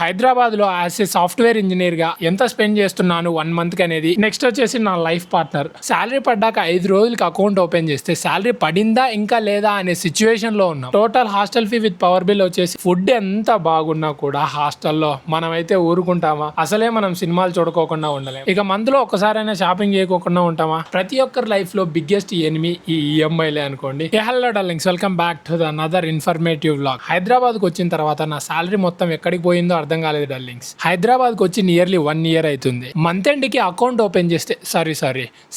హైదరాబాద్ లో as a software engineer గా ఎంత స్పెండ్ చేస్తున్నాను 1 మంత్ కి అనేది. నెక్స్ట్ వచ్చేసి నా లైఫ్ పార్ట్నర్. శాలరీ పడ్డాక 5 రోజులకి అకౌంట్ ఓపెన్ చేస్తే శాలరీ పడిందా ఇంకా లేదా అనే సిచ్యువేషన్ లో ఉన్నాం. Total hostel fee with power bill వచ్చేసి ఫుడ్ ఎంత బాగున్నా కూడా హాస్టల్లో మనమైతే ఊరుకుంటామా? అసలే మనం సినిమాలు చూడుకోకుండా ఉండలేం. ఇక మంత్ లో ఒక్కసారైనా షాపింగ్ చేయకోకుండా ఉంటామా? ప్రతి ఒక్కరి లైఫ్ లో బిగ్గెస్ట్ ఎనిమి ఈ ఈఎంఐలే అనుకోండి. Hello darlings, welcome back to the another informative vlog. Hyderabad కు వచ్చిన తర్వాత నా శాలరీ మొత్తం ఎక్కడికి పోయిందో అర్థం కాలేదు డార్లింగ్స్. హైదరాబాద్ కు వచ్చి నియర్లీ 1 year అవుతుంది. మంత్ ఎండ్ కి అకౌంట్ ఓపెన్ చేస్తే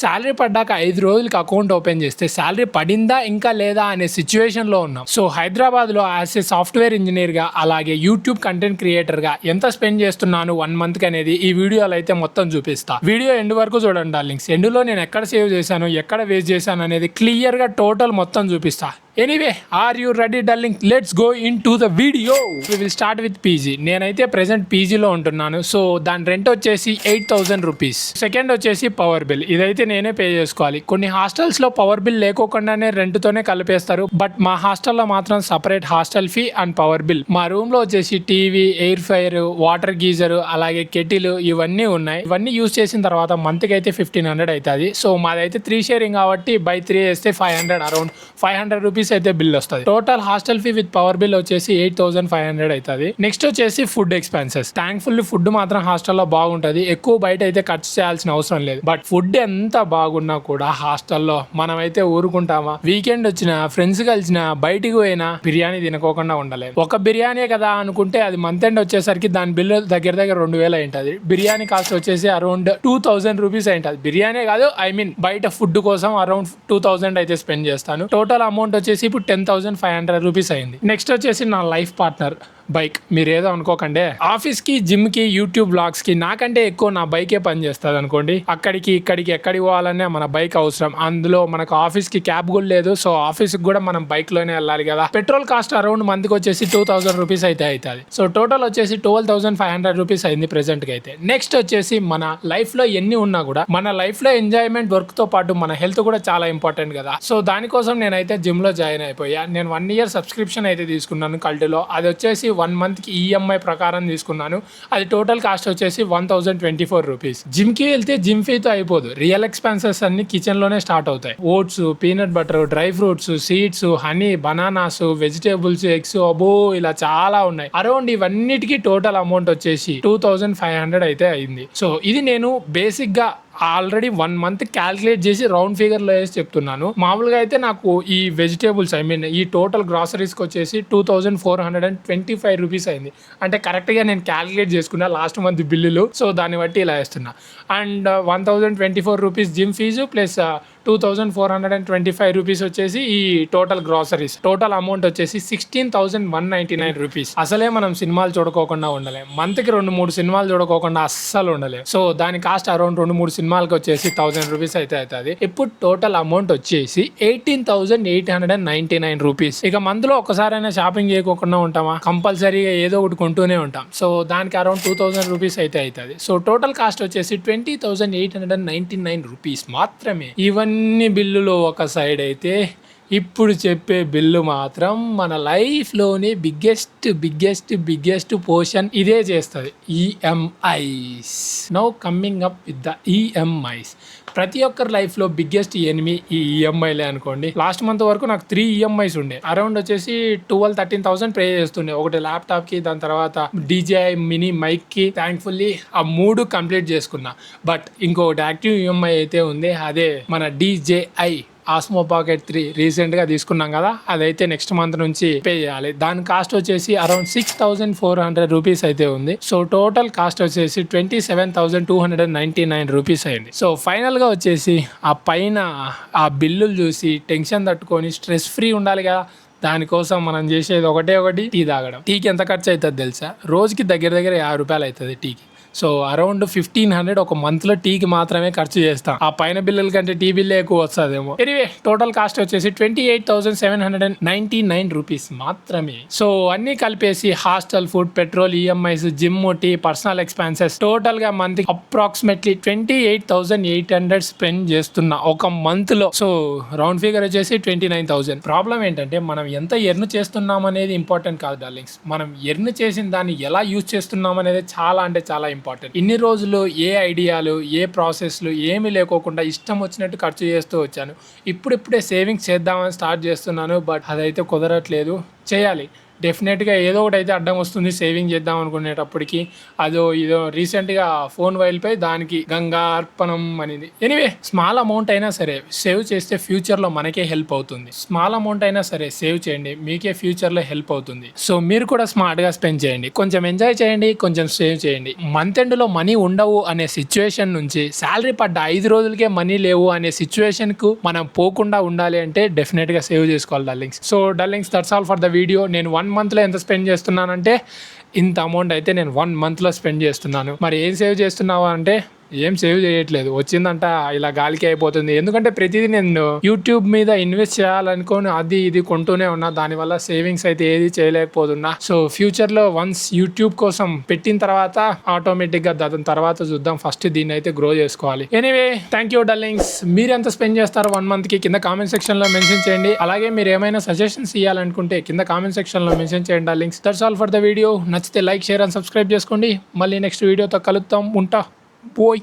శాలరీ పడ్డాక 5 రోజులకి అకౌంట్ ఓపెన్ చేస్తే శాలరీ పడిందా ఇంకా లేదా అనే సిచ్యువేషన్ లో ఉన్నాం. సో హైదరాబాద్ లో యాజ్ ఏ సాఫ్ట్వేర్ ఇంజనీర్ గా అలాగే యూట్యూబ్ కంటెంట్ క్రియేటర్ గా ఎంత స్పెండ్ చేస్తున్నాను 1 మంత్ కి అనేది ఈ వీడియోలో అయితే మొత్తం చూపిస్తా. వీడియో ఎండ్ వరకు చూడండి డార్లింగ్స్. ఎండ్ లో నేను ఎక్కడ సేవ్ చేశాను, ఎక్కడ వేస్ట్ చేశాను అనేది క్లియర్ గా టోటల్ మొత్తం చూపిస్తా. Anyway, are you ready darling? Let's go into the video. We will start with PG. నేనైతే ప్రెసెంట్ పీజీలో ఉంటున్నాను. సో దాని రెంట్ వచ్చేసి 8,000 రూపీస్. సెకండ్ వచ్చేసి పవర్ బిల్. ఇదైతే నేనే పే చేసుకోవాలి. కొన్ని హాస్టల్స్ లో పవర్ బిల్ లేకోకుండానే రెంట్ తోనే కలిపేస్తారు. బట్ మా హాస్టల్లో మాత్రం separate hostel fee and power bill. మా రూమ్ లో వచ్చేసి TV, air fire, water geyser, అలాగే కెటిల్ ఇవన్నీ ఉన్నాయి. ఇవన్నీ యూజ్ చేసిన తర్వాత మంత్ కి అయితే 1,500 అవుతుంది. సో మాదైతే 3 షేరింగ్ కాబట్టి బై 3 వేస్తే 500, అరౌండ్ 500 రూపీస్ అయితే బిల్ వస్తుంది. Total hostel fee with power bill వచ్చేసి 8,500 అవుతుంది. నెక్స్ట్ వచ్చేసి ఫుడ్ ఎక్స్పెన్సెస్. థ్యాంక్ఫుల్లీ ఫుడ్ మాత్రం హాస్టల్లో బాగుంటది. ఎక్కువ బయట అయితే ఖర్చు చేయాల్సిన అవసరం లేదు. బట్ ఫుడ్ ఎంత బాగున్నా కూడా హాస్టల్లో మనమైతే ఊరుకుంటామా? వీకెండ్ వచ్చిన, ఫ్రెండ్స్ కలిసిన, బయటికి పోయినా బిర్యానీ తినకోకుండా ఉండలేదు. ఒక బిర్యానీ కదా అనుకుంటే అది మంత్ ఎండ్ వచ్చేసరికి దాని బిల్లు దగ్గర 2,000 అయింటది. బిర్యానీ కాస్ట్ వచ్చేసి అరౌండ్ 2,000 రూపీస్ అయింటది. బిర్యానీ కాదు, ఐ మీన్ బయట ఫుడ్ కోసం అరౌండ్ 2,000 అయితే స్పెండ్ చేస్తాను. టోటల్ అమౌంట్ వచ్చేసి ఇప్పుడు 10,500 రూపీస్ అయింది. నెక్స్ట్ వచ్చేసి నా లైఫ్ పార్ట్నర్ బైక్. మీరు ఏదో అనుకోకండి, ఆఫీస్ కి, జిమ్ కి, యూట్యూబ్ బ్లాగ్స్ కి నాకంటే ఎక్కువ నా బైకే పని చేస్తుంది అనుకోండి. అక్కడికి ఇక్కడికి ఎక్కడికి పోవాలనే మన బైక్ అవసరం. అందులో మనకు ఆఫీస్ కి క్యాబ్ కూడా లేదు. సో ఆఫీస్ కి కూడా మనం బైక్ లోనే వెళ్ళాలి కదా. పెట్రోల్ కాస్ట్ అరౌండ్ మంత్ కి వచ్చేసి 2,000 రూపీస్ అయితే అవుతుంది. సో టోటల్ వచ్చేసి 12,500 రూపీస్ అయింది ప్రెసెంట్ కి అయితే. నెక్స్ట్ వచ్చేసి మన లైఫ్ లో ఎన్ని ఉన్నా కూడా మన లైఫ్ లో ఎంజాయ్మెంట్, వర్క్ తో పాటు మన హెల్త్ కూడా చాలా ఇంపార్టెంట్ కదా. సో దానికోసం నేనైతే జిమ్ లో జాయిన్ అయిపోయా. నేను 1 year సబ్స్క్రిప్షన్ అయితే తీసుకున్నాను కల్టులో. అది వచ్చేసి 1 month కి ఈఎంఐ ప్రకారం తీసుకున్నాను. అది టోటల్ కాస్ట్ వచ్చేసి 1,024 రూపీస్. జిమ్ కి వెళ్తే జిమ్ ఫీతో అయిపోదు. రియల్ ఎక్స్పెన్సెస్ అన్ని కిచెన్ లోనే స్టార్ట్ అవుతాయి. Oats, peanut butter, dry fruits, seeds, honey, bananas, vegetables, eggs, అబో ఇలా చాలా ఉన్నాయి. అరౌండ్ ఇవన్నిటికీ టోటల్ అమౌంట్ వచ్చేసి 2,500 అయితే అయింది. సో ఇది నేను బేసిక్ గా ఆల్రెడీ 1 month క్యాల్కులేట్ చేసి రౌండ్ ఫిగర్ లో వేసి చెప్తున్నాను. మామూలుగా అయితే నాకు ఈ వెజిటేబుల్స్, ఐ మీన్ ఈ టోటల్ గ్రాసరీస్కి వచ్చేసి 2,425 రూపీస్ అయింది. అంటే కరెక్ట్గా నేను క్యాల్కులేట్ చేసుకున్నా లాస్ట్ మంత్ బిల్లులు. సో దాన్ని బట్టి ఇలా వేస్తున్నా. And 1,024 rupees gym fee plus 2,425 rupees వచ్చేసి ఈ టోటల్ గ్రాసరీస్. టోటల్ అమౌంట్ వచ్చేసి 16,199 రూపీస్. అసలే మనం సినిమాలు చూడుకోకుండా ఉండలేం. మంత్ కి 2-3 సినిమాలు చూడుకోకుండా అస్సలు ఉండలేం. సో దాని కాస్ట్ అరౌండ్ 2-3 సినిమాలకు వచ్చేసి 1,000 రూపీస్ అయితే అవుతుంది. ఇప్పుడు టోటల్ అమౌంట్ వచ్చేసి 18,899 రూపీస్. ఇక మంత్ లో ఒక్కసారైనా షాపింగ్ చేయకోకుండా ఉంటామా? కంపల్సరీగా ఏదో ఒకటి కొంటూనే ఉంటాం. సో దానికి అరౌండ్ 2,000 రూపీస్ అయితే అవుతుంది. సో టోటల్ కాస్ట్ వచ్చేసి 20,899 రూపీస్ మాత్రమే. అన్ని బిల్లులు ఒక సైడ్ అయితే, ఇప్పుడు చెప్పే బిల్లు మాత్రం మన లైఫ్లోనే బిగ్గెస్ట్ పోర్షన్ ఇదే చేస్తుంది. EMIs. Now coming up with the EMIs. ప్రతి ఒక్కరి లైఫ్లో బిగ్గెస్ట్ ఎనిమి ఈ ఈఎంఐలే అనుకోండి. లాస్ట్ మంత్ వరకు నాకు 3 ఈఎంఐస్ ఉండే. అరౌండ్ వచ్చేసి 12-13,000 పే చేస్తుండే. ఒకటి ల్యాప్టాప్ కి, దాని తర్వాత DJI మినీ మైక్ కి. థ్యాంక్ఫుల్లీ ఆ 3 కంప్లీట్ చేసుకున్నా. బట్ ఇంకొకటి యాక్టివ్ ఈఎంఐ అయితే ఉంది. అదే మన DJI ఆస్మో పాకెట్ 3 రీసెంట్ గా తీసుకున్నాం కదా. అదైతే నెక్స్ట్ మంత్ నుంచి పే చేయాలి. దాని కాస్ట్ వచ్చేసి అరౌండ్ 6,400 రూపీస్ అయితే ఉంది. సో టోటల్ కాస్ట్ వచ్చేసి 27,299 రూపీస్ అయింది. సో ఫైనల్ గా వచ్చేసి ఆ పైన ఆ బిల్లులు చూసి టెన్షన్ తట్టుకొని స్ట్రెస్ ఫ్రీ ఉండాలి కదా. దానికోసం మనం చేసేది ఒకటి టీ తాగడం. టీకి ఎంత ఖర్చు అవుతుంది తెలుసా? రోజుకి దగ్గర 50 రూపాయలు అవుతుంది టీకి. సో అరౌండ్ 1500 ఒక మంత్ లో టీకి మాత్రమే ఖర్చు చేస్తాం. ఆ పైన బిల్లుల కంటే టీ బిల్లే ఎక్కువ వస్తుందేమో. ఎనీవే టోటల్ కాస్ట్ వచ్చేసి 28,799 రూపీస్ మాత్రమే. సో అన్ని కలిపేసి hostel food, petrol, EMIs, gym, tea, personal expenses total గా మంత్ అప్రాక్సిమేట్లీ 28,800 స్పెండ్ చేస్తున్నా ఒక మంత్ లో. సో రౌండ్ ఫిగర్ వచ్చేసి 29,000. ప్రాబ్లం ఏంటంటే మనం ఎంత ఎర్న్ చేస్తున్నాం అనేది ఇంపార్టెంట్ కాదు డార్లింగ్స్, మనం ఎర్న్ చేసిన దాన్ని ఎలా యూజ్ చేస్తున్నాం అనేది చాలా అంటే చాలా ఇంపార్టెంట్. ఇన్ని రోజులు ఏ ఐడియాలు, ఏ ప్రాసెస్లు ఏమీ లేకోకుండా ఇష్టం వచ్చినట్టు ఖర్చు చేస్తూ వచ్చాను. ఇప్పుడిప్పుడే సేవింగ్స్ చేద్దామని స్టార్ట్ చేస్తున్నాను, బట్ అదైతే కుదరట్లేదు. చేయాలి డెఫినెట్గా, ఏదో ఒకటి అయితే అడ్డం వస్తుంది. సేవింగ్ చేద్దాం అనుకునేటప్పటికి అదో ఇదో రీసెంట్గా ఫోన్ వైల్పై దానికి గంగా అర్పణం అనేది. ఎనీవే స్మాల్ అమౌంట్ అయినా సరే సేవ్ చేస్తే ఫ్యూచర్లో మనకే హెల్ప్ అవుతుంది. స్మాల్ అమౌంట్ అయినా సరే సేవ్ చేయండి, మీకే ఫ్యూచర్లో హెల్ప్ అవుతుంది. సో మీరు కూడా స్మార్ట్గా స్పెండ్ చేయండి, కొంచెం ఎంజాయ్ చేయండి, కొంచెం సేవ్ చేయండి. మంత్ ఎండ్లో మనీ ఉండవు అనే సిచ్యువేషన్ నుంచి శాలరీ పడ్డ 5 రోజులకే మనీ లేవు అనే సిచ్యువేషన్కు మనం పోకుండా ఉండాలి అంటే డెఫినెట్గా సేవ్ చేసుకోవాలి darlings. So darlings that's all for the video. నేను 1 మంత్లో ఎంత స్పెండ్ చేస్తున్నానంటే ఇంత అమౌంట్ అయితే నేను 1 మంత్లో స్పెండ్ చేస్తున్నాను. మరి ఏం సేవ్ చేస్తున్నావా అంటే ఏం సేవ్ చేయట్లేదు, వచ్చిందంట ఇలా గాలికి అయిపోతుంది. ఎందుకంటే ప్రతిదీ నేను యూట్యూబ్ మీద ఇన్వెస్ట్ చేయాలనుకొని అది ఇది కొంటూనే ఉన్నా, దానివల్ల సేవింగ్స్ అయితే ఏది చేయలేకపోతున్నా. సో ఫ్యూచర్లో వన్స్ యూట్యూబ్ కోసం పెట్టిన తర్వాత ఆటోమేటిక్గా దాని తర్వాత చూద్దాం. ఫస్ట్ దీన్ని అయితే గ్రో చేసుకోవాలి. Anyway thank you darlings. మీరు ఎంత స్పెండ్ చేస్తారు 1 మంత్కి కింద కామెంట్ సెక్షన్లో మెన్షన్ చేయండి. అలాగే మీరు ఏమైనా సజెషన్స్ ఇవ్వాలనుకుంటే కింద కామెంట్ సెక్షన్లో మెన్షన్ చేయండి darlings. That's all for the video. నచ్చితే లైక్, షేర్ అండ్ సబ్స్క్రైబ్ చేసుకోండి. మళ్ళీ నెక్స్ట్ వీడియోతో కలుద్దాం. ఉంటా. Boy.